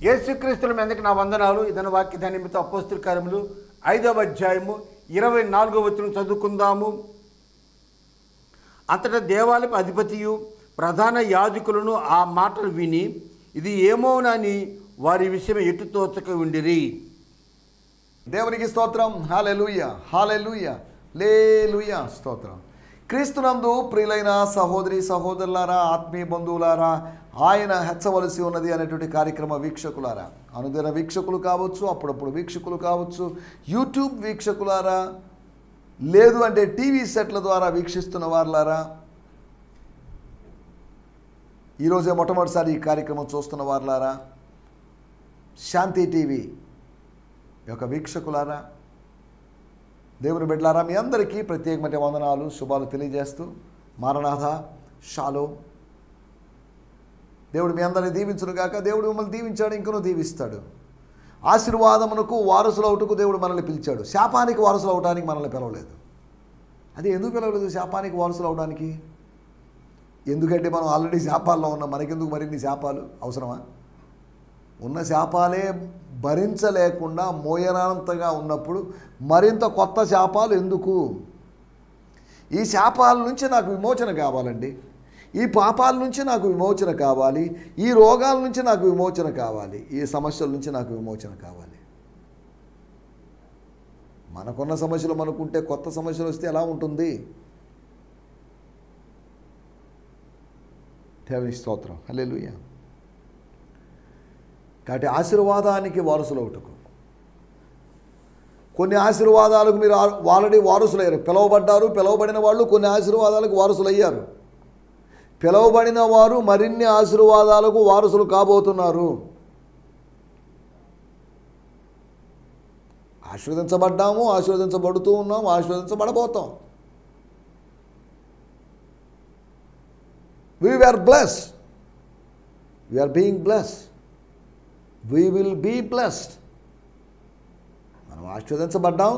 యేసుక్రీస్తుల మీదకి నా వందనాలు. ఇదన వాక్య ధ్యానిమిత అపోస్తుల కార్యములు 5వ అధ్యాయము 24వ వచనం చదువుకుందాము. అంతటా దేవాలయపు అధిపతియు ప్రధాన యాజకులను ఆ మాటలు విని ఇది ఏమోనని వారి విషయం ఎటు తోచక ఉండిరి. దేవునికి స్తోత్రం. హల్లెలూయా, హల్లెలూయా, హల్లెలూయా, స్తోత్రం. క్రీస్తునందు ప్రియులైన సహోదరి సహోదరులారా, ఆత్మీయ బంధువులారా, ఆయన హెచ్చవలసి ఉన్నది అనేటువంటి కార్యక్రమ వీక్షకులారా, అనుదిన వీక్షకులు కావచ్చు, అప్పుడప్పుడు వీక్షకులు కావచ్చు, యూట్యూబ్ వీక్షకులారా, లేదు అంటే టీవీ సెట్ల ద్వారా వీక్షిస్తున్న వారులారా, ఈరోజే మొట్టమొదటిసారి ఈ కార్యక్రమం చూస్తున్న వారులారా, శాంతి టీవీ యొక్క వీక్షకులారా, దేవుని బిడ్డలారా, మీ అందరికీ ప్రత్యేకమైన వందనాలు, శుభాలు తెలియజేస్తూ మారనాథ షాలో. దేవుడు మీ అందరిని దీవించునుగాక. దేవుడు మిమ్మల్ని దీవించాడు, ఇంకనూ దీవిస్తాడు. ఆశీర్వాదమునకు వారసులు అవుటకు దేవుడు మనల్ని పిలిచాడు. శాపానికి వారసులు అవడానికి మనల్ని పిలవలేదు. అది ఎందుకు పిలవలేదు? శాపానికి వారసులు అవడానికి. ఎందుకంటే మనం ఆల్రెడీ శాపాల్లో ఉన్నాం. మనకెందుకు మరిన్ని శాపాలు అవసరమా? ఉన్న శాపాలే భరించలేకుండా మోయనంతగా ఉన్నప్పుడు మరింత కొత్త శాపాలు ఎందుకు? ఈ శాపాల నుంచి నాకు విమోచన కావాలండి. ఈ పాపాల నుంచి నాకు విమోచన కావాలి. ఈ రోగాల నుంచి నాకు విమోచన కావాలి. ఈ సమస్యల నుంచి నాకు విమోచన కావాలి. మనకున్న సమస్యలు మనకుంటే కొత్త సమస్యలు వస్తే ఎలా ఉంటుంది? దేవునికి స్తోత్రం. హల్లెలూయా. కాబట్టి ఆశీర్వాదానికి వారసులు అవుటకు, కొన్ని ఆశీర్వాదాలకు మీరు ఆల్రెడీ వారసులయ్యారు. పిలువబడ్డారు. పిలువబడిన వాళ్ళు కొన్ని ఆశీర్వాదాలకు వారసులయ్యారు. పిలువబడిన వారు మరిన్ని ఆశీర్వాదాలకు వారసులు కాబోతున్నారు. ఆశీర్వదించబడ్డాము, ఆశీర్వదించబడుతూ ఉన్నాం, ఆశీర్వదించబడబోతాం. We were blessed. We are being blessed. We will be blessed. మనం ఆశీర్వదించబడ్డాం,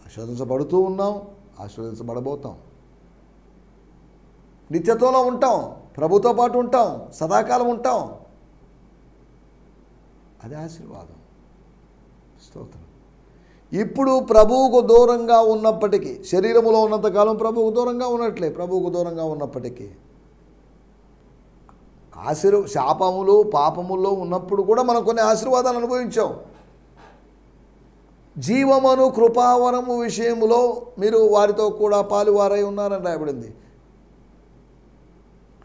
ఆశీర్వదించబడుతూ ఉన్నాం, ఆశీర్వదించబడబోతాం. నిత్యత్వంలో ఉంటాం, ప్రభుతో పాటు ఉంటాం, సదాకాలం ఉంటాం. అదే ఆశీర్వాదం. స్తోత్రం. ఇప్పుడు ప్రభువుకు దూరంగా ఉన్నప్పటికీ, శరీరములో ఉన్నంతకాలం ప్రభువుకు దూరంగా ఉన్నట్లే, ప్రభువుకు దూరంగా ఉన్నప్పటికీ శాపములు పాపముల్లో ఉన్నప్పుడు కూడా మనం కొన్ని ఆశీర్వాదాలు అనుభవించాం. జీవమును కృపావరము విషయములో మీరు వారితో కూడా పాలువారై ఉన్నారని రాయబడింది.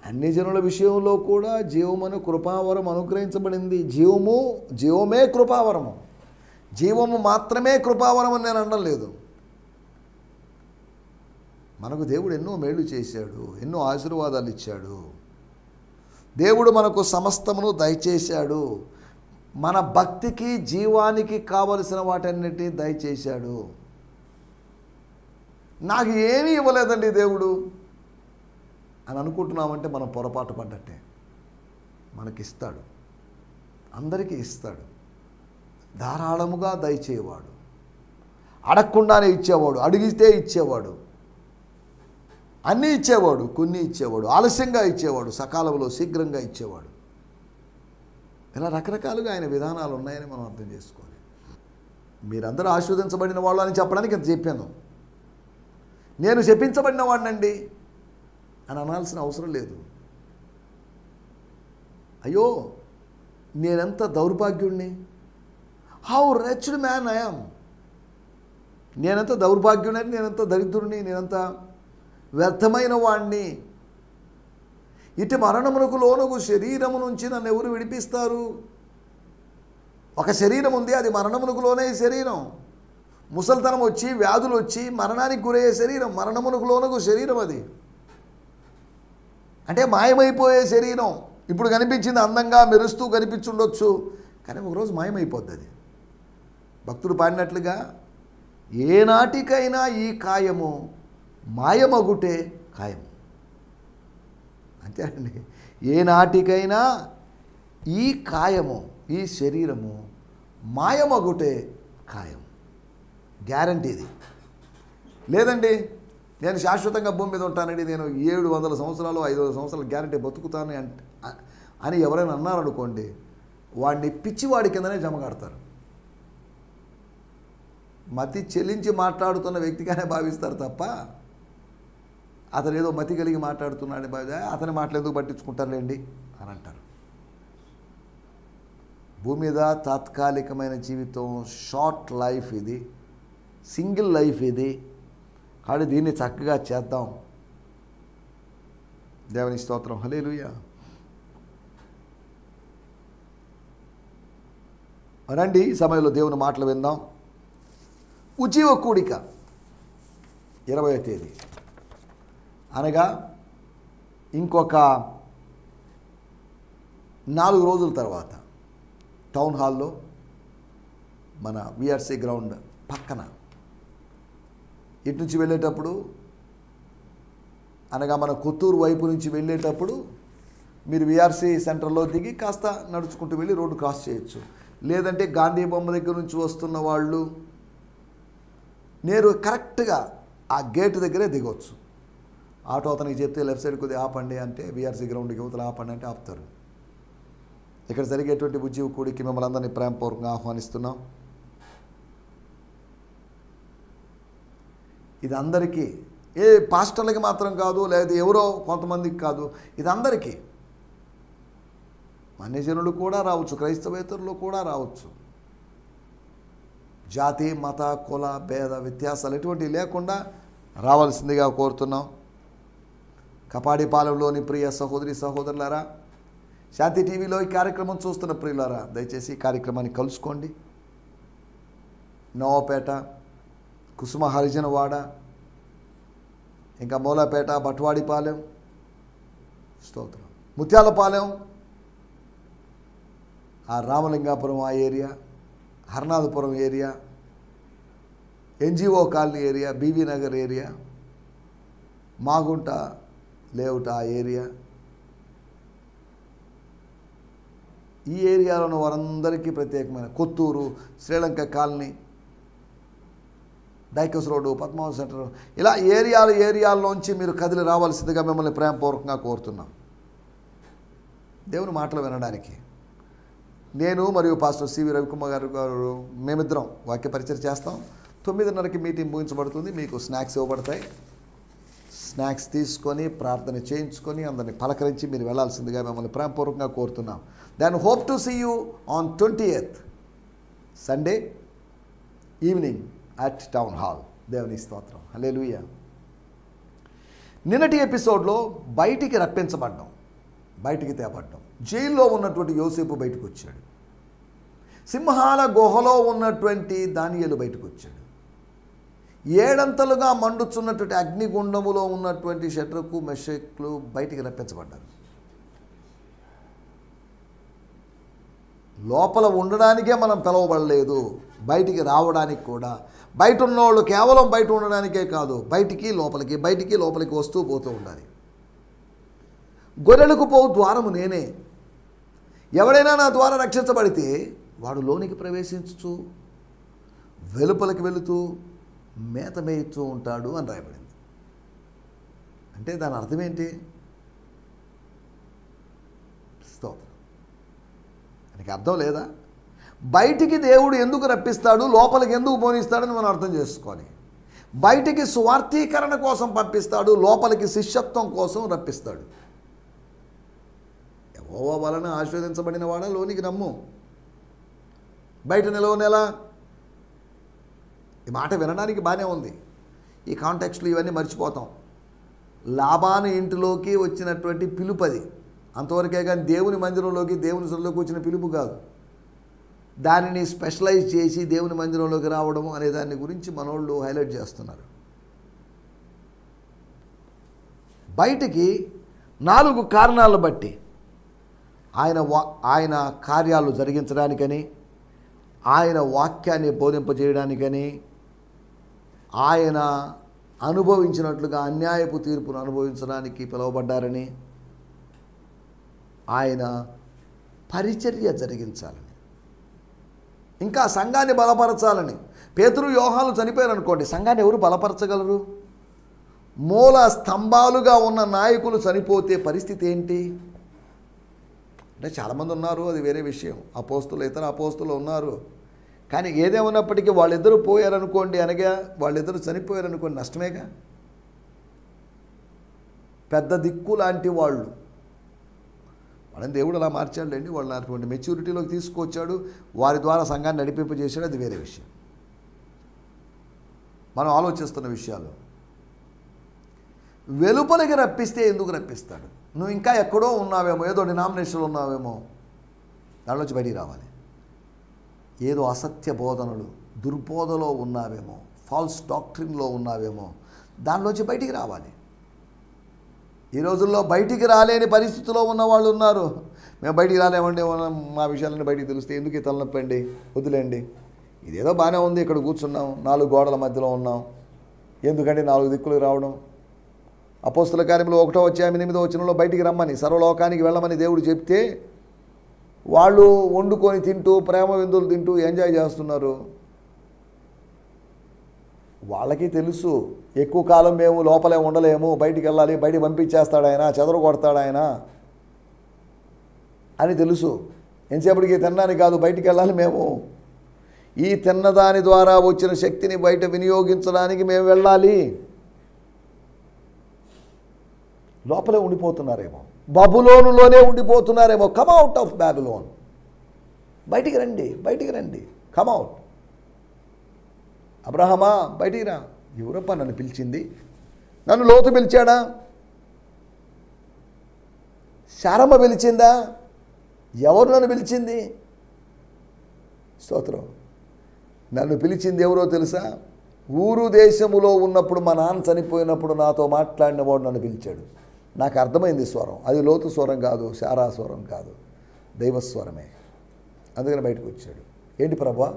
అన్ని జనుల విషయంలో కూడా జీవమును కృపావరం అనుగ్రహించబడింది. జీవమే కృపావరము. జీవము మాత్రమే కృపావరం అని నేను అనడం లేదు. మనకు దేవుడు ఎన్నో మేళ్ళు చేశాడు, ఎన్నో ఆశీర్వాదాలు ఇచ్చాడు. దేవుడు మనకు సమస్తమును దయచేశాడు. మన భక్తికి జీవానికి కావలసిన వాటన్నిటినీ దయచేశాడు. నాకు ఏమీ ఇవ్వలేదండి దేవుడు అని అనుకుంటున్నామంటే మనం పొరపాటు పడ్డట్టే. మనకిస్తాడు, అందరికీ ఇస్తాడు. ధారాళముగా దయచేవాడు, అడగకుండానే ఇచ్చేవాడు, అడిగితే ఇచ్చేవాడు, అన్నీ ఇచ్చేవాడు, కొన్ని ఇచ్చేవాడు, ఆలస్యంగా ఇచ్చేవాడు, సకాలంలో శీఘ్రంగా ఇచ్చేవాడు. ఇలా రకరకాలుగా ఆయన విధానాలు ఉన్నాయని మనం అర్థం చేసుకోవాలి. మీరందరూ ఆశీర్వదించబడిన వాళ్ళు అని చెప్పడానికి ఇంత చెప్పాను. నేను శపించబడిన వాడినండి అని అనాల్సిన అవసరం లేదు. అయ్యో నేనెంత దౌర్భాగ్యుణ్ణి, how wretched man I am. నేనెంత దౌర్భాగ్యుడని, నేనెంత దరిద్రుడిని, నేనంత వ్యర్థమైన వాణ్ణి. ఇటు మరణమునకు లోనగు శరీరము నుంచి నన్ను ఎవరు విడిపిస్తారు? ఒక శరీరం ఉంది, అది మరణమునకు లోనే శరీరం. ముసలితనం వచ్చి, వ్యాధులు వచ్చి, మరణానికి గురయ్యే శరీరం, మరణమునకు లోనగు శరీరం. అది అంటే మాయమైపోయే శరీరం. ఇప్పుడు కనిపించింది అందంగా మెరుస్తూ కనిపించుండొచ్చు, కానీ ఒకరోజు మాయమైపోద్ది. అది భక్తుడు పాడినట్లుగా, ఏనాటికైనా ఈ కాయము మాయమగుటే ఖాయం. అంతేనండి. ఏనాటికైనా ఈ కాయము, ఈ శరీరము మాయమగుటే ఖాయం. గ్యారంటీ ఇది. లేదండి నేను శాశ్వతంగా భూమి మీద ఉంటానండి, నేను 700 సంవత్సరాలు 500 సంవత్సరాలు గ్యారంటీ బతుకుతాను అని ఎవరైనా అన్నారనుకోండి, వాడిని పిచ్చివాడి కిందనే జమ కడతారు. మతి చెల్లించి మాట్లాడుతున్న వ్యక్తిగానే భావిస్తారు తప్ప అతను ఏదో మతి కలిగి మాట్లాడుతున్నాడు అతని మాటలు ఎందుకు పట్టించుకుంటారులేండి అని అంటారు. భూమి మీద తాత్కాలికమైన జీవితం, షార్ట్ లైఫ్ ఇది, సింగిల్ లైఫ్ ఇది. కాబట్టి దీన్ని చక్కగా చేద్దాం. దేవుని స్తోత్రం. హల్లెలూయా. రండి ఈ సమయంలో దేవుని మాటలు విందాం. ఉజ్జీవ కూడిక 20వ తేదీ అనగా ఇంకొక 4 రోజుల తర్వాత టౌన్ హాల్లో మన విఆర్సీ గ్రౌండ్ పక్కన ఇటు నుంచి వెళ్ళేటప్పుడు అనగా మన కొత్తూరు వైపు నుంచి వెళ్ళేటప్పుడు మీరు విఆర్సీ సెంటర్లో దిగి కాస్త నడుచుకుంటూ వెళ్ళి రోడ్డు క్రాస్ చేయొచ్చు. లేదంటే గాంధీ బొమ్మ దగ్గర నుంచి వస్తున్న వాళ్ళు నేరు కరెక్ట్గా ఆ గేట్ దగ్గరే దిగవచ్చు. ఆటో అతనికి చెప్తే లెఫ్ట్ సైడ్ కొద్దిగా ఆపండి అంటే విఆర్సీ గ్రౌండ్కి యువతలు ఆపండి అంటే ఆపుతారు. ఇక్కడ జరిగేటువంటి ఉజ్జీవ కూడికి మిమ్మల్ని అందరినీ ప్రేమపూర్వకంగా ఆహ్వానిస్తున్నాం. ఇది అందరికీ, ఏ పాస్టర్లకి మాత్రం కాదు, లేదా ఎవరో కొంతమందికి కాదు, ఇది అందరికీ. అన్యజనులు కూడా రావచ్చు, క్రైస్తవేతరులు కూడా రావచ్చు. జాతి, మత, కుల, భేద వ్యత్యాసాలు ఎటువంటివి లేకుండా రావాల్సిందిగా కోరుతున్నాం. కపాడిపాలెంలోని ప్రియ సహోదరి సహోదరులారా, శాంతి టీవీలో ఈ కార్యక్రమం చూస్తున్న ప్రియులారా, దయచేసి ఈ కార్యక్రమాన్ని కలుసుకోండి. నవాపేట, కుసుమ హరిజనవాడ, ఇంకా మూలాపేట, బట్వాడిపాలెం, స్తోత్రం, ముత్యాలపాలెం, ఆ రామలింగాపురం ఆ area, Harnathapuram area, NGO colony area, BV Nagar area, Magunta layout ఆ ఏరియా, ఈ ఏరియాలో ఉన్న వారందరికీ ప్రత్యేకమైన Kotturu, Sri Lanka colony, Dykes road, Padmavathi centre, ఇలా ఏరియాల్లోంచి మీరు కదిలి రావాల్సిందిగా మిమ్మల్ని ప్రేమపూర్వకంగా కోరుతున్నాం. దేవుని మాటలు వినడానికి నేను మరియు పాస్టర్ సివి రవికుమార్ గారు మేమిద్దరం వాక్య పరిచయం చేస్తాం. 9:30కి మీటింగ్ ముగించబడుతుంది. మీకు స్నాక్స్ ఇవ్వబడతాయి. స్నాక్స్ తీసుకొని ప్రార్థన చేయించుకొని అందరిని పలకరించి మీరు వెళ్ళాల్సిందిగా మిమ్మల్ని ప్రేమపూర్వకంగా కోరుతున్నాం. Then hope to see you on 20th Sunday evening at town hall. దేవుని స్తోత్రం. హల్లెలూయా. నిన్నటి ఎపిసోడ్లో బయటికి రప్పించబడ్డాం, బయటికి తేపడ్డాం. జైల్లో ఉన్నటువంటి యోసేపు బయటకు వచ్చాడు. సింహాల గుహలో ఉన్నటువంటి దానియేలు బయటకు వచ్చాడు. 7 అంతలుగా మండుచున్నటువంటి అగ్నిగుండములో ఉన్నటువంటి షడ్రకు మెషకులు బయటికి రప్పించబడ్డారు. లోపల ఉండడానికే మనం పిలవబడలేదు, బయటికి రావడానికి కూడా. బయట ఉన్నవాళ్ళు కేవలం బయట ఉండడానికే కాదు, బయటికి లోపలికి, బయటికి లోపలికి వస్తూ పోతూ ఉండాలి. గొర్రెలకు పోవు ద్వారము నేనే, ఎవడైనా నా ద్వారా రక్షించబడితే వాడు లోనికి ప్రవేశించుచు వెలుపలికి వెళుతూ మేత మేయిస్తూ ఉంటాడు అని రాయబడింది. అంటే దాని అర్థం ఏంటి? స్తోత్రం. దానికి అర్థం లేదా? బయటికి దేవుడు ఎందుకు రప్పిస్తాడు, లోపలికి ఎందుకు పోనిస్తాడని మనం అర్థం చేసుకోవాలి. బయటికి సువార్థీకరణ కోసం పంపిస్తాడు, లోపలికి శిష్యత్వం కోసం రప్పిస్తాడు. యెహోవా వలన ఆశీర్వదించబడిన వాడా లోనికి రమ్ము, బయట నిలవనేలా. ఈ మాట వినడానికి బాగానే ఉంది, ఈ కాంటెక్స్ట్లో ఇవన్నీ మర్చిపోతాం. లాబాను ఇంటిలోకి వచ్చినటువంటి పిలుపది, అంతవరకే కానీ దేవుని మందిరంలోకి, దేవుని సొంతలోకి వచ్చిన పిలుపు కాదు. దానిని స్పెషలైజ్ చేసి దేవుని మందిరంలోకి రావడం అనే దాని గురించి మనోళ్ళు హైలైట్ చేస్తున్నారు. బయటికి 4 కారణాలను బట్టి ఆయన కార్యాలు జరిగించడానికని, ఆయన వాక్యాన్ని బోధింపజేయడానికని, ఆయన అనుభవించినట్లుగా అన్యాయపు తీర్పును అనుభవించడానికి పిలువబడ్డారని, ఆయన పరిచర్య జరిగించాలని, ఇంకా సంఘాన్ని బలపరచాలని. పేతురు యోహాను చనిపోయారనుకోండి, సంఘాన్ని ఎవరు బలపరచగలరు? మూల స్తంభాలుగా ఉన్న నాయకులు చనిపోతే పరిస్థితి ఏంటి? అంటే చాలామంది ఉన్నారు, అది వేరే విషయం. అపోస్తులు, ఇతర అపోస్తులు ఉన్నారు. కానీ ఏదేమన్నప్పటికీ వాళ్ళిద్దరూ పోయారనుకోండి, అనగా వాళ్ళిద్దరూ చనిపోయారనుకోండి, నష్టమేగా. పెద్ద దిక్కు లాంటి వాళ్ళు వాళ్ళని దేవుడు అలా మార్చాడండి. వాళ్ళని అటువంటి మెచ్యూరిటీలోకి తీసుకొచ్చాడు, వారి ద్వారా సంఘాన్ని నడిపింపజేశాడు, అది వేరే విషయం. మనం ఆలోచిస్తున్న విషయాలు. వెలుపలికి రప్పిస్తే ఎందుకు రప్పిస్తాడు? నువ్వు ఇంకా ఎక్కడో ఉన్నావేమో, ఏదో డినామినేషన్లో ఉన్నావేమో, దానిలోంచి బయటికి రావాలి. ఏదో అసత్య బోధనలు, దుర్బోధలో ఉన్నావేమో, ఫాల్స్ డాక్ట్రిన్లో ఉన్నావేమో, దానిలోంచి బయటికి రావాలి. ఈ రోజుల్లో బయటికి రాలేని పరిస్థితిలో ఉన్న వాళ్ళు ఉన్నారు. మేము బయటికి రాలేమండి, మా విషయాలన్నీ బయటికి తెలిస్తే ఎందుకు తలనొప్పండి, వదిలేండి, ఇదేదో బాగానే ఉంది, ఇక్కడ కూర్చున్నాం, 4 గోడల మధ్యలో ఉన్నాం, ఎందుకంటే 4 దిక్కులు రావడం. అపోస్తుల కార్యములు 1వ అధ్యాయం 8వ వచనంలో బయటికి రమ్మని, సర్వలోకానికి వెళ్ళమని దేవుడు చెప్తే వాళ్ళు వండుకొని తింటూ, ప్రేమ విందులు తింటూ ఎంజాయ్ చేస్తున్నారు. వాళ్ళకి తెలుసు ఎక్కువ కాలం మేము లోపలే ఉండలేము, బయటికి వెళ్ళాలి, బయటికి పంపించేస్తాడు ఆయన, చెదరు కొడతాడు ఆయన అని తెలుసు. ఎంతసేపటికి తినడానికి కాదు, బయటికి వెళ్ళాలి మేము, ఈ తిన్నదాని ద్వారా వచ్చిన శక్తిని బయట వినియోగించడానికి మేము వెళ్ళాలి. లోపలే ఉండిపోతున్నారేమో, బబులోనులోనే ఉండిపోతున్నారేమో. కమ్ అవుట్ ఆఫ్ బాబిలోన్, బయటికి రండి, బయటికి రండి, కమ్ అవుట్. అబ్రహమా బయటికి రా. ఎవరప్ప నన్ను పిలిచింది? నన్ను లోతు పిలిచాడా? శారమ్మ పిలిచిందా? ఎవరు నన్ను పిలిచింది? స్తోత్రం. నన్ను పిలిచింది ఎవరో తెలుసా? ఊరు దేశములో ఉన్నప్పుడు మా నాన్న చనిపోయినప్పుడు నాతో మాట్లాడిన వాడు నన్ను పిలిచాడు. నాకు అర్థమైంది స్వరం, అది లోతు స్వరం కాదు, శారా స్వరం కాదు, దైవస్వరమే. అందుకని బయటకు వచ్చాడు. ఏంటి ప్రభా?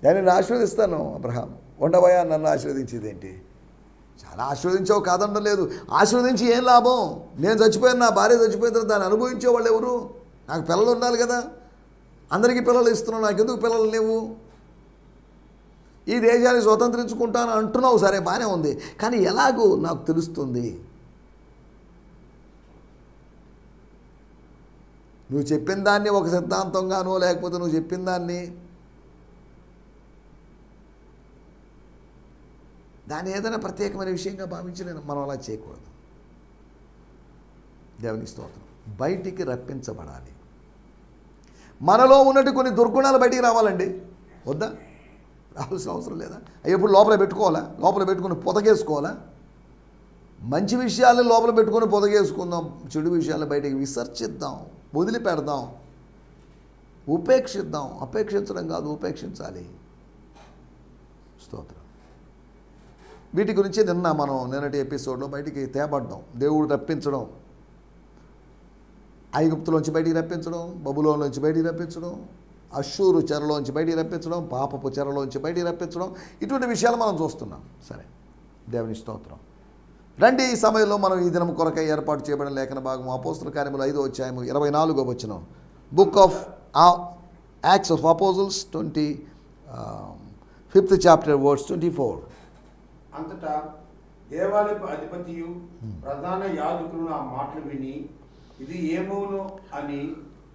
నేను ఆశీర్వదిస్తాను. అబ్రహాం, ఉండబోయా, నన్ను ఆశీర్వదించేది ఏంటి? చాలా ఆశీర్వదించావు, కాదనడం లేదు. ఆశీర్వదించి ఏం లాభం? నేను చచ్చిపోయాను, నా భార్య చచ్చిపోయిన తర్వాత దాన్ని అనుభవించే వాళ్ళు ఎవరు? నాకు పిల్లలు ఉండాలి కదా, అందరికీ పిల్లలు ఇస్తున్నావు, నాకు ఎందుకు పిల్లలు లేవు? ఈ దేశాన్ని స్వతంత్రించుకుంటాను అంటున్నావు, సరే బాగానే ఉంది, కానీ ఎలాగో నాకు తెలుస్తుంది. నువ్వు చెప్పిన దాన్ని ఒక సిద్ధాంతంగానో, లేకపోతే నువ్వు చెప్పిన దాన్ని ఏదైనా ప్రత్యేకమైన విషయంగా భావించి మనం అలా చేయకూడదు. దేవుని స్తోత్రం. బయటికి రప్పించబడాలి. మనలో ఉన్నట్టు కొన్ని దుర్గుణాలు బయటికి రావాలండి. వద్దా? రావాల్సిన అవసరం లేదా? ఎప్పుడు లోపల పెట్టుకోవాలా? లోపల పెట్టుకుని పొదగేసుకోవాలా? మంచి విషయాలను లోపల పెట్టుకొని పొదగేసుకుందాం, చెడు విషయాలను బయటికి విసర్జిద్దాం, వదిలిపెడదాం, ఉపేక్షిద్దాం. అపేక్షించడం కాదు, ఉపేక్షించాలి. స్తోత్రం. వీటి గురించి మనం నిన్నటి ఎపిసోడ్లో బయటికి తేబడ్డాం. దేవుడు రప్పించడం, ఐగుప్తులోంచి బయటికి రప్పించడం, బబులోనులోంచి బయటికి రప్పించడం, అష్షూరు చెరలోంచి బయటికి రప్పించడం, పాపపు చెరలోంచి బయటికి రప్పించడం, ఇటువంటి విషయాలు మనం చూస్తున్నాం. సరే, దేవుని స్తోత్రం. రండి, ఈ సమయంలో మనం ఈ దినం కొరకై ఏర్పాటు చేయబడిన లేఖన భాగం అపోస్తుల కార్యములు 5వ అధ్యాయం 24వ వచనం. Book of acts of apostles 25th chapter verse 24. అంతటా దేవాలయపు అధిపతియు ప్రధాన యాజకులను ఆ మాటలు విని ఇది ఏమవును అని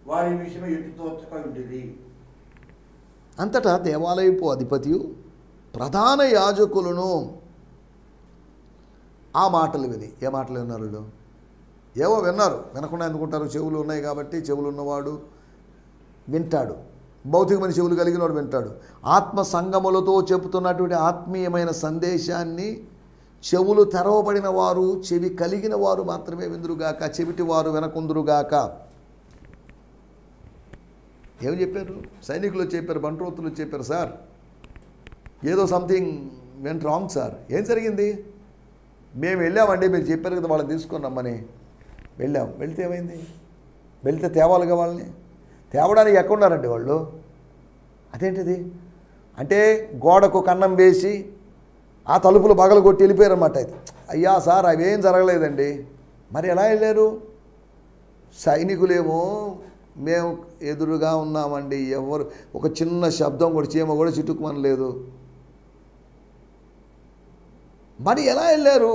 వారి విషయమై ఎటు తోచక ఉండేది. అంతటా దేవాలయపు అధిపతియు ప్రధాన యాజకులను ఆ మాటలు విని. ఏ మాటలు విన్నారు వీళ్ళు? ఏవో విన్నారు. వినకుండా ఎందుకుంటారు? చెవులు ఉన్నాయి కాబట్టి. చెవులు ఉన్నవాడు వింటాడు. భౌతికమైన చెవులు కలిగిన వాడు వింటాడు. ఆత్మ సంగములతో చెబుతున్నటువంటి ఆత్మీయమైన సందేశాన్ని చెవులు తెరవబడిన వారు, చెవి కలిగిన వారు మాత్రమే విందురుగాక, చెవిటి వారు వినకుందురుగాక. ఏమి చెప్పారు? సైనికులు చెప్పారు, బంట్రోతులు చెప్పారు, సార్ ఏదో సంథింగ్ వెంట్ రాంగ్ సార్. ఏం జరిగింది? మేము వెళ్ళామండి, మీరు చెప్పారు కదా వాళ్ళని తీసుకొని రమ్మని. వెళ్ళాం. వెళ్తే ఏమైంది? వెళ్తే తేవాలిగా వాళ్ళని. తేవడానికి ఎక్కడున్నారండి వాళ్ళు? అదేంటిది అంటే గోడకు కన్నం వేసి ఆ తలుపులు బగలు కొట్టి వెళ్ళిపోయారన్నమాట. అయితే అయ్యా సార్ అవేం జరగలేదండి. మరి ఎలా వెళ్ళారు? సైనికులేమో మేము ఎదురుగా ఉన్నామండి, ఎవరు ఒక చిన్న శబ్దం కూడా, చీమ కూడా చిట్టుకుమనలేదు. మరి ఎలా వెళ్ళారు?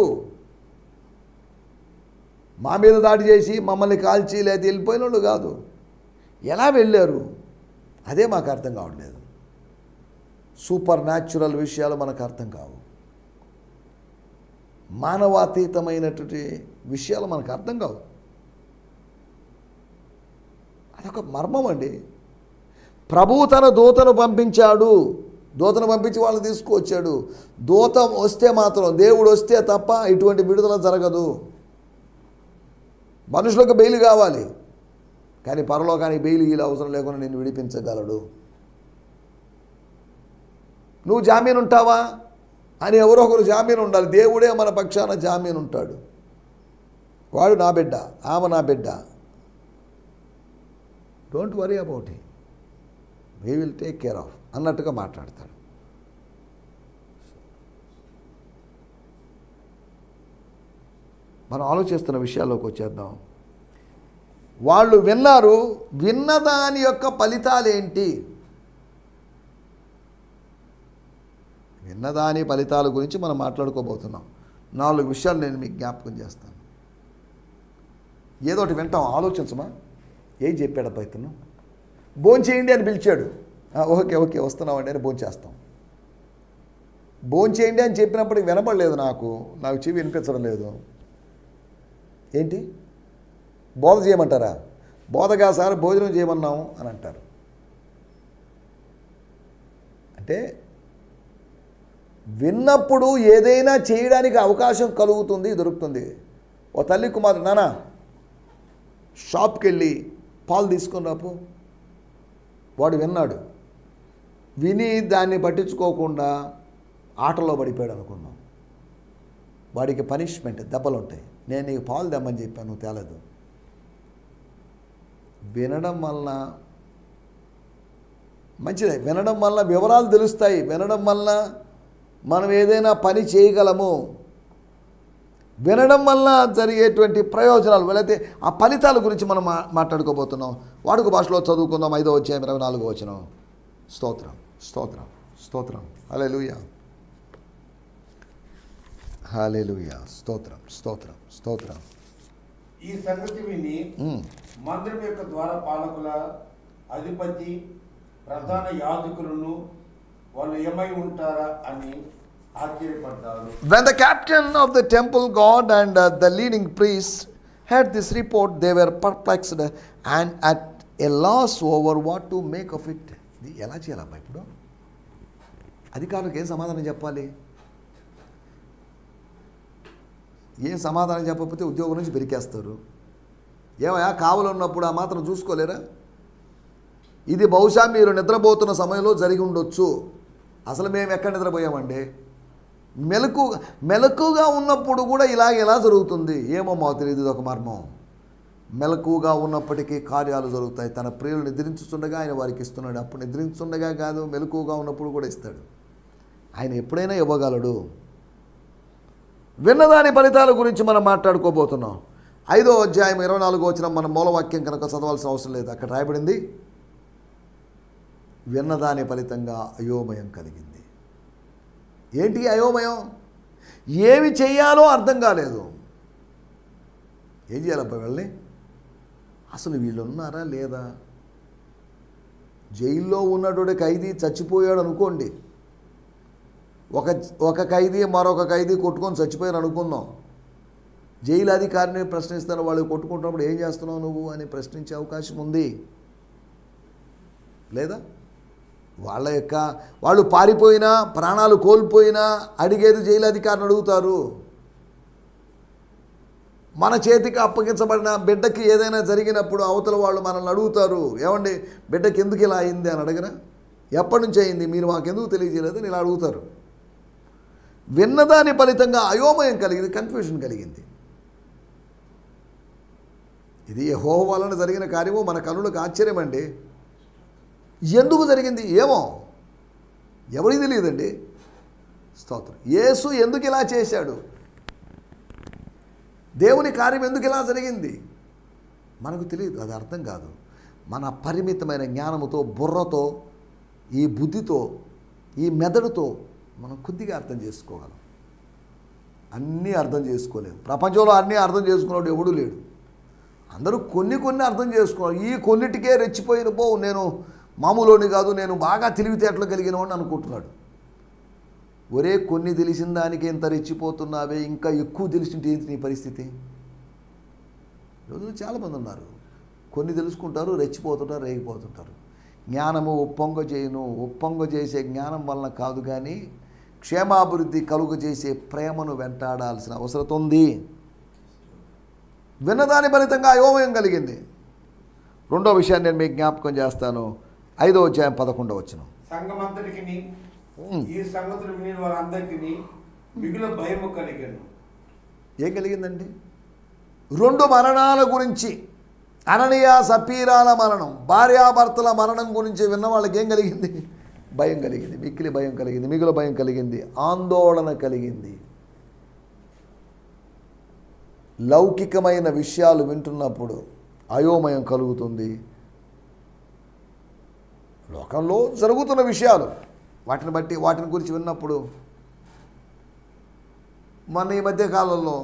మా మీద దాడి చేసి మమ్మల్ని కాల్చి లేదా వెళ్ళిపోయిన వాళ్ళు కాదు. ఎలా వెళ్ళారు అదే మాకు అర్థం కావట్లేదు. సూపర్ న్యాచురల్ విషయాలు మనకు అర్థం కావు. మానవాతీతమైనటువంటి విషయాలు మనకు అర్థం కావు. అదొక మర్మం అండి. ప్రభువు తన దూతను పంపించాడు, దూతను పంపించి వాళ్ళని తీసుకువచ్చాడు. దూత వస్తే మాత్రం, దేవుడు వస్తే తప్ప ఇటువంటి విడుదల జరగదు. మనుషులకు బెయిల్ కావాలి, కానీ పరలోకానికి బెయిల్ గీలు అవసరం లేకుండా నిన్ను విడిపించగలడు. నువ్వు జామీన్ ఉంటావా అని ఎవరో ఒకరు జామీన్ ఉండాలి. దేవుడే మన పక్షాన జామీన్ ఉంటాడు. వాడు నా బిడ్డ, ఆమె నా బిడ్డ, don't worry about it, we will take care of అన్నట్టుగా మాట్లాడతాడు. మనం ఆలోచిస్తున్న విషయాల్లోకి వచ్చేద్దాం. వాళ్ళు విన్నారు, విన్నదాని యొక్క ఫలితాలేంటి? విన్నదాని ఫలితాల గురించి మనం మాట్లాడుకోబోతున్నాం. 4 విషయాలు నేను మీకు జ్ఞాపకం చేస్తాను. ఏదో ఒకటి వింటాం, ఆలోచించమా? ఏం చెప్పాడబ్బా ఇతను? భోంచేయండి అని పిలిచాడు. ఓకే ఓకే వస్తున్నామండి అని భోంచేస్తాం. భోంచేయండి అని చెప్పినప్పటికి వినపడలేదు, నాకు చెవి వినిపించడం లేదు. ఏంటి బోధ చేయమంటారా? బోధగా సార్ భోజనం చేయమన్నాము అని అంటారు. అంటే విన్నప్పుడు ఏదైనా చేయడానికి అవకాశం కలుగుతుంది, దొరుకుతుంది. ఓ తల్లి కుమారుడు, నాన్న షాప్కి వెళ్ళి పాలు తీసుకొని రాపు. వాడు విన్నాడు, విని దాన్ని పట్టించుకోకుండా ఆటలో పడిపోయాడు అనుకున్నాం. వాడికి పనిష్మెంట్, దెబ్బలు ఉంటాయి. నేను నీకు పాలు తెమ్మని చెప్పాను, నువ్వు తేలేదు. వినడం వల్ల మంచిదే, వినడం వల్ల వివరాలు తెలుస్తాయి, వినడం వల్ల మనం ఏదైనా పని చేయగలము, వినడం వల్ల జరిగేటువంటి ప్రయోజనాలు లేకపోతే ఆ ఫలితాల గురించి మనం మాట్లాడుకోబోతున్నాం. వాడుక భాషలో చదువుకుందాం. 5వ అధ్యాయం 24వ వచనం. స్తోత్రం స్తోత్రం స్తోత్రం. హల్లెలూయా హల్లెలూయా. స్తోత్రం స్తోత్రం స్తోత్రం. ఈ సంగతి విని మందిరం యొక్క ద్వారపాలకుల అధిపతి ప్రధాన యాజకులను వాళ్ళు ఏమై ఉంటారా అని ఆశ్చర్యపడ్డారు. When the captain of the temple god and the leading priests heard this report, they were perplexed and at a loss over what to make of it. ఇది ఎలా చేయాలబ్బా? ఇప్పుడు అధికారులకు ఏం సమాధానం చెప్పాలి? ఏం సమాధానం చెప్పకపోతే ఉద్యోగం నుంచి బెరికేస్తారు. ఏమయ్యా కావలు ఉన్నప్పుడు ఆ మాత్రం చూసుకోలేరా? ఇది బహుశా మీరు నిద్రపోతున్న సమయంలో జరిగి ఉండొచ్చు. అసలు మేము ఎక్కడ నిద్రపోయామండి? మెలకుగా ఉన్నప్పుడు కూడా ఎలా జరుగుతుంది ఏమో మాకు తెలియదు. ఇది ఒక మర్మం. మెలకుగా ఉన్నప్పటికీ కార్యాలు జరుగుతాయి. తన ప్రియులు నిద్రించుతుండగా ఆయన వారికి ఇస్తున్నాడు. అప్పుడు నిద్రించుండగా కాదు, మెలకుగా ఉన్నప్పుడు కూడా ఇస్తాడు. ఆయన ఎప్పుడైనా ఇవ్వగలడు. విన్నదాని ఫలితాల గురించి మనం మాట్లాడుకోబోతున్నాం. 5వ అధ్యాయం 24వ వచనం మన మూలవాక్యం కనుక చదవాల్సిన అవసరం లేదు. అక్కడ రాయబడింది, విన్నదాని ఫలితంగా అయోమయం కలిగింది. ఏంటి అయోమయం? ఏమి చెయ్యాలో అర్థం కాలేదు. ఏం చేయాలబ్బా వెళ్ళి? అసలు వీళ్ళు ఉన్నారా లేదా? జైల్లో ఉన్నటువంటి ఖైదీ చచ్చిపోయాడు అనుకోండి, ఒక ఖైదీ మరొక ఖైదీ కొట్టుకొని చచ్చిపోయారు అనుకుందాం. జైలు అధికారిని ప్రశ్నిస్తారు, వాళ్ళు కొట్టుకుంటున్నప్పుడు ఏం చేస్తున్నావు నువ్వు అని ప్రశ్నించే అవకాశం ఉంది లేదా? వాళ్ళు పారిపోయినా ప్రాణాలు కోల్పోయినా అడిగేది జైలు అధికారిని అడుగుతారు. మన చేతికి అప్పగించబడిన బిడ్డకి ఏదైనా జరిగినప్పుడు అవతల వాళ్ళు మనల్ని అడుగుతారు, ఏమండి బిడ్డకి ఎందుకు ఇలా అయింది అని అడగరా? ఎప్పటి నుంచి అయింది, మీరు మాకెందుకు తెలియజేయలేదని ఇలా అడుగుతారు. విన్నదాని ఫలితంగా అయోమయం కలిగింది, కన్ఫ్యూషన్ కలిగింది. ఇది యెహోవా వలన జరిగిన కార్యము మన కనులకు ఆశ్చర్యం అండి. ఎందుకు జరిగింది ఏమో ఎవరికి తెలియదండి. స్తోత్రం. యేసు ఎందుకు ఇలా చేశాడు, దేవుని కార్యం ఎందుకు ఇలా జరిగింది మనకు తెలియదు. అది అర్థం కాదు. మన పరిమితమైన జ్ఞానముతో, బుర్రతో, ఈ బుద్ధితో, ఈ మెదడుతో మనం కొద్దిగా అర్థం చేసుకోగలం. అన్నీ అర్థం చేసుకోలేము. ప్రపంచంలో అన్నీ అర్థం చేసుకున్నాడు ఎవడూ లేడు. అందరూ కొన్ని అర్థం చేసుకోవాలి. ఈ కొన్నిటికే రెచ్చిపోయిన నేను మామూలుని కాదు, నేను బాగా తెలివితేటలు కలిగిన వాడిని అనుకుంటున్నాడు. ఒరే, కొన్ని తెలిసిన దానికి ఎంత రెచ్చిపోతున్నావే, ఇంకా ఎక్కువ తెలిసింటే ఏంటి నీ పరిస్థితి? ఈరోజు చాలామంది ఉన్నారు, కొన్ని తెలుసుకుంటారు, రెచ్చిపోతుంటారు, రేగిపోతుంటారు. జ్ఞానము ఒప్పంగ చేసే జ్ఞానం వలన కాదు, కానీ క్షేమాభివృద్ధి కలుగ చేసే ప్రేమను వెంటాడాల్సిన అవసరం ఉంది. విన్నదాని ఫలితంగా అయోమయం కలిగింది. రెండో విషయాన్ని నేను మీకు జ్ఞాపకం చేస్తాను. 5వ అధ్యాయం 11వ వచనం. సంఘమంతటికి ఈ సంగతులు విని వారందరికీ మిగుల భయము కలిగను. ఏం కలిగిందండి? 2 మరణాల గురించి, అననీయ సపీరాల మరణం, భార్యాభర్తల మరణం గురించి విన్న వాళ్ళకి ఏం కలిగింది? భయం కలిగింది. మిక్కిలి భయం కలిగింది, మిగుల భయం కలిగింది, ఆందోళన కలిగింది. లౌకికమైన విషయాలు వింటున్నప్పుడు అయోమయం కలుగుతుంది. లోకంలో జరుగుతున్న విషయాలు వాటిని గురించి విన్నప్పుడు, మన ఈ మధ్యకాలంలో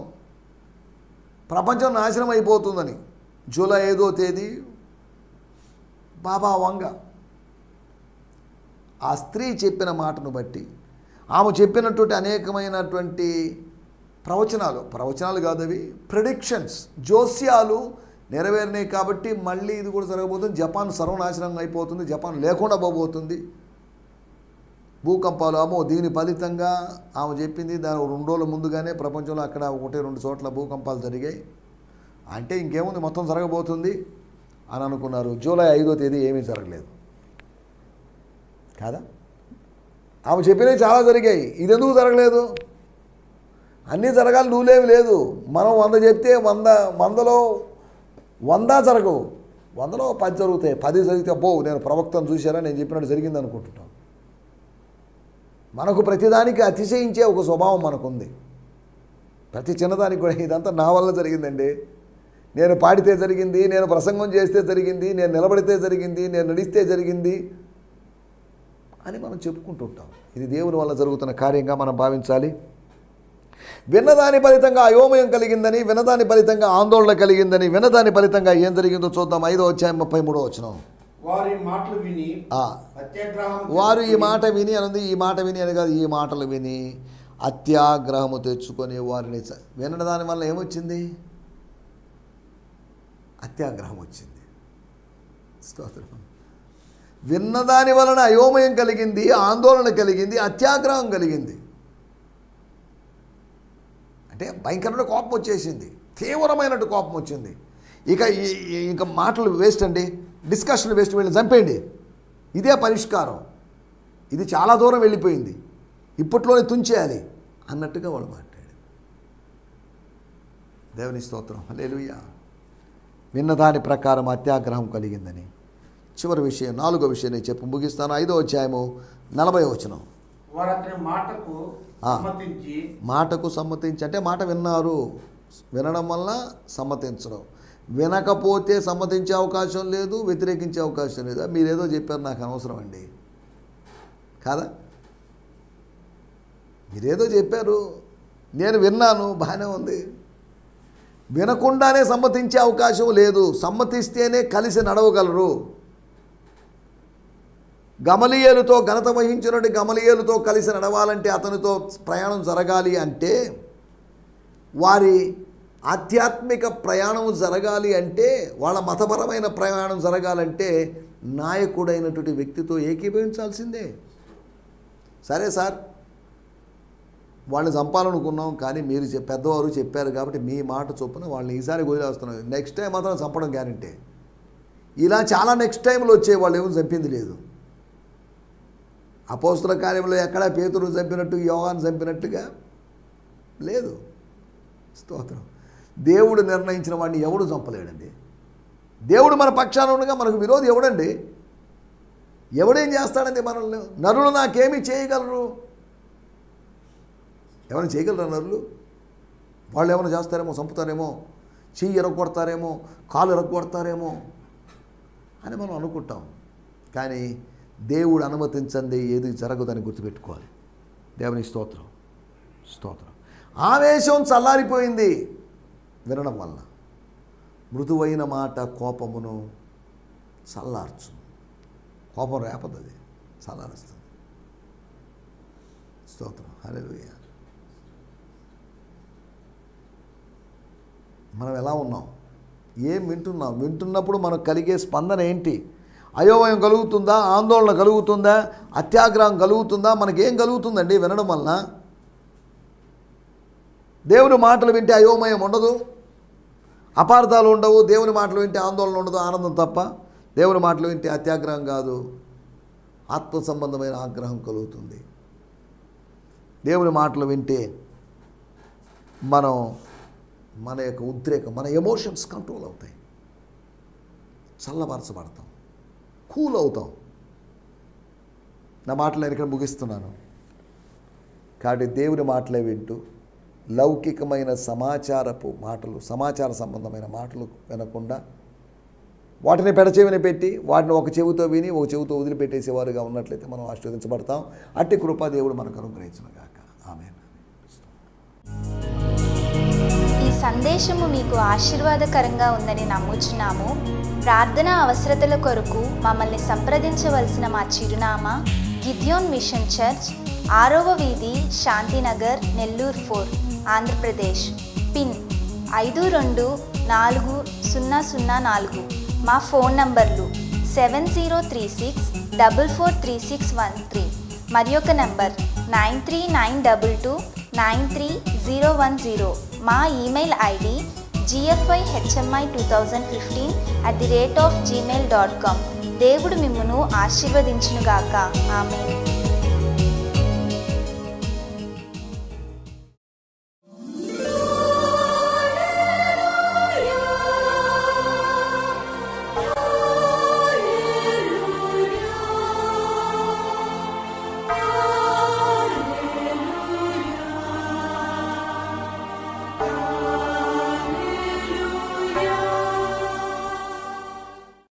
ప్రపంచం నాశనం అయిపోతుందని జూలై 5వ తేదీ బాబా వంగ ఆ స్త్రీ చెప్పిన మాటను బట్టి, ఆమె చెప్పినటువంటి అనేకమైనటువంటి ప్రవచనాలు కాదు అవి, ప్రెడిక్షన్స్, జోస్యాలు నెరవేరినాయి. కాబట్టి మళ్ళీ ఇది కూడా జరగబోతుంది. జపాన్ సర్వనాశనం అయిపోతుంది, జపాన్ లేకుండా పోబోతుంది, భూకంపాలు. దీని ఫలితంగా ఆమె చెప్పింది దాని 2 రోజుల ముందుగానే ప్రపంచంలో అక్కడ 1-2 చోట్ల భూకంపాలు జరిగాయి. అంటే ఇంకేముంది, మొత్తం జరగబోతుంది అని అనుకున్నారు. జూలై 5వ తేదీ ఏమీ జరగలేదు కాదా? ఆమె చెప్పినవి చాలా జరిగాయి. ఇది ఎందుకు జరగలేదు? అన్నీ జరగాలి నువ్వులేమి లేదు. మనం 100 చెప్తే 100లో 100 జరగవు, 100లో 10 జరుగుతాయి. 10 జరిగితే నేను ప్రవక్తను చూశారా, నేను చెప్పినట్టు జరిగింది అనుకుంటున్నాం. మనకు ప్రతిదానికి అతిశయించే ఒక స్వభావం మనకుంది. ప్రతి చిన్నదానికి కూడా ఇదంతా నా వల్ల జరిగిందండి, నేను పాడితే జరిగింది, నేను ప్రసంగం చేస్తే జరిగింది, నేను నిలబడితే జరిగింది, నేను నడిస్తే జరిగింది అని మనం చెప్పుకుంటూ ఉంటాం. ఇది దేవుని వల్ల జరుగుతున్న కార్యంగా మనం భావించాలి. విన్నదాని ఫలితంగా అయోమయం కలిగిందని, విన్నదాని ఫలితంగా ఆందోళన కలిగిందని, విన్నదాని ఫలితంగా ఏం జరిగిందో చూద్దాం. 5వ అధ్యాయం 33వ వచనం. వారు ఈ మాటలు విని అనుంది. ఈ మాట విని అని కాదు, ఈ మాటలు విని అత్యాగ్రహము తెచ్చుకొని వారిని వినడం దాని వల్ల ఏమొచ్చింది? అత్యాగ్రహం వచ్చింది. స్తోత్రం. విన్నదాని వలన అయోమయం కలిగింది, ఆందోళన కలిగింది, అత్యాగ్రహం కలిగింది. అంటే భయంకరమైన కోపం వచ్చేసింది, తీవ్రమైనట్టు కోపం వచ్చింది. ఇక మాటలు వేస్ట్ అండి, డిస్కషన్ వేస్ట్, వీళ్ళని చంపేయండి, ఇదే పరిష్కారం, ఇది చాలా దూరం వెళ్ళిపోయింది, ఇప్పట్లోనే తుంచేయాలి అన్నట్టుగా వాళ్ళు మాట్లాడారు. దేవుని స్తోత్రం, హల్లెలూయా. విన్నదాని ప్రకారం అత్యాగ్రహం కలిగిందని. చివరి విషయం, 4వ విషయం నేను చెప్పి ముగిస్తాను. 5వ అధ్యాయము 40వ వచనం. మాటకు సమ్మతించి అంటే మాట విన్నారు, వినడం వల్ల సమ్మతించడం. వినకపోతే సమ్మతించే అవకాశం లేదు, వ్యతిరేకించే అవకాశం లేదు. మీరేదో చెప్పారు నాకు అనవసరం అండి కాదా? మీరేదో చెప్పారు, నేను విన్నాను, బాగానే ఉంది. వినకుండానే సమ్మతించే అవకాశం లేదు, సమ్మతిస్తేనే కలిసి నడవగలరు. గమలీయేలుతో ఘనత వహించినట్టు గమలీయేలుతో కలిసి నడవాలంటే, అతనితో ప్రయాణం జరగాలి అంటే, వారి ఆధ్యాత్మిక ప్రయాణం జరగాలి అంటే, వాళ్ళ మతపరమైన ప్రయాణం జరగాలంటే నాయకుడైనటువంటి వ్యక్తితో ఏకీభవించాల్సిందే. సరే సార్, వాళ్ళని చంపాలనుకున్నాం, కానీ మీరు పెద్దవారు చెప్పారు కాబట్టి మీ మాట చొప్పున వాళ్ళని ఈసారి వదిలేస్తున్నారు, నెక్స్ట్ టైం మాత్రం చంపడం గ్యారంటీ. ఇలా చాలా నెక్స్ట్ టైంలో వచ్చే వాళ్ళు ఏమో చంపింది లేదు. అపోస్తల కార్యంలో ఎక్కడా పేతురు చంపినట్టు, యోహాను చంపినట్టుగా లేదు. స్తోత్రం. దేవుడు నిర్ణయించిన వాడిని ఎవడు చంపలేడండి. దేవుడు మన పక్షాన ఉండగా మనకు విరోధి ఎవడండి? ఎవడేం చేస్తాడండి మనల్ని? నరులు నాకేమీ చేయగలరు? ఏమైనా చేయగలరా నరులు? వాళ్ళు ఏమైనా చేస్తారేమో, చంపుతారేమో, చెయ్యి ఎరగొడతారేమో, కాలు ఎరగొడతారేమో అని మనం అనుకుంటాం. కానీ దేవుడు అనుమతించండి ఏది జరగదని గుర్తుపెట్టుకోవాలి. దేవుని స్తోత్రం, స్తోత్రం. ఆవేశం చల్లారిపోయింది వినడం వల్ల. మృదువైన మాట కోపమును చల్లార్చు. కోపం రేపదు, అది చల్లారుస్తుంది. స్తోత్రం, హల్లెలూయా. మనం ఎలా ఉన్నాం, ఏం వింటున్నాం, వింటున్నప్పుడు మనకు కలిగే స్పందన ఏంటి? అయోమయం కలుగుతుందా, ఆందోళన కలుగుతుందా, అత్యాగ్రహం కలుగుతుందా? మనకేం కలుగుతుందండి వినడం వలన? దేవుని మాటలు వింటే అయోమయం ఉండదు, అపార్థాలు ఉండవు. దేవుని మాటలు వింటే ఆందోళన ఉండదు, ఆనందం తప్ప. దేవుని మాటలు వింటే అత్యాగ్రహం కాదు, ఆత్మ సంబంధమైన ఆగ్రహం కలుగుతుంది. దేవుని మాటలు వింటే మన యొక్క ఉద్రేకం, మన ఎమోషన్స్ కంట్రోల్ అవుతాయి, చల్లబరచబడతాం, కూల్ అవుతాం. నా మాటలు నేను ఇక్కడ ముగిస్తున్నాను. కాబట్టి దేవుని మాటలే వింటూ లౌకికమైన సమాచార సంబంధమైన మాటలు వినకుండా వాటిని పెడచెవిని పెట్టి వాటిని ఒక చెవితో విని ఒక చెవితో వదిలిపెట్టేసేవారుగా ఉన్నట్లయితే మనం ఆశీర్వదించబడతాం. అట్టి కృపా దేవుడు మనకు అనుగ్రహించునుగాక. ఆమేన్. ఈ సందేశము మీకు ఆశీర్వాదకరంగా ఉందని నమ్ముచున్నాము. ప్రార్థనా అవసరతల కొరకు మమ్మల్ని సంప్రదించవలసిన మా చిరునామా గిద్యోన్ మిషన్ చర్చ్, 6వ వీధి, శాంతినగర్, నెల్లూరు 4, ఆంధ్రప్రదేశ్. పిన్ 524004. మా ఫోన్ నంబర్లు 7036443613 మరి ఒక నంబర్ 9392293010. మా ఈమెయిల్ ఐడి gfihmi2015@gmail.com. దేవుడు మిమ్మును ఆశీర్వదించునుగాక. ఆమేన్.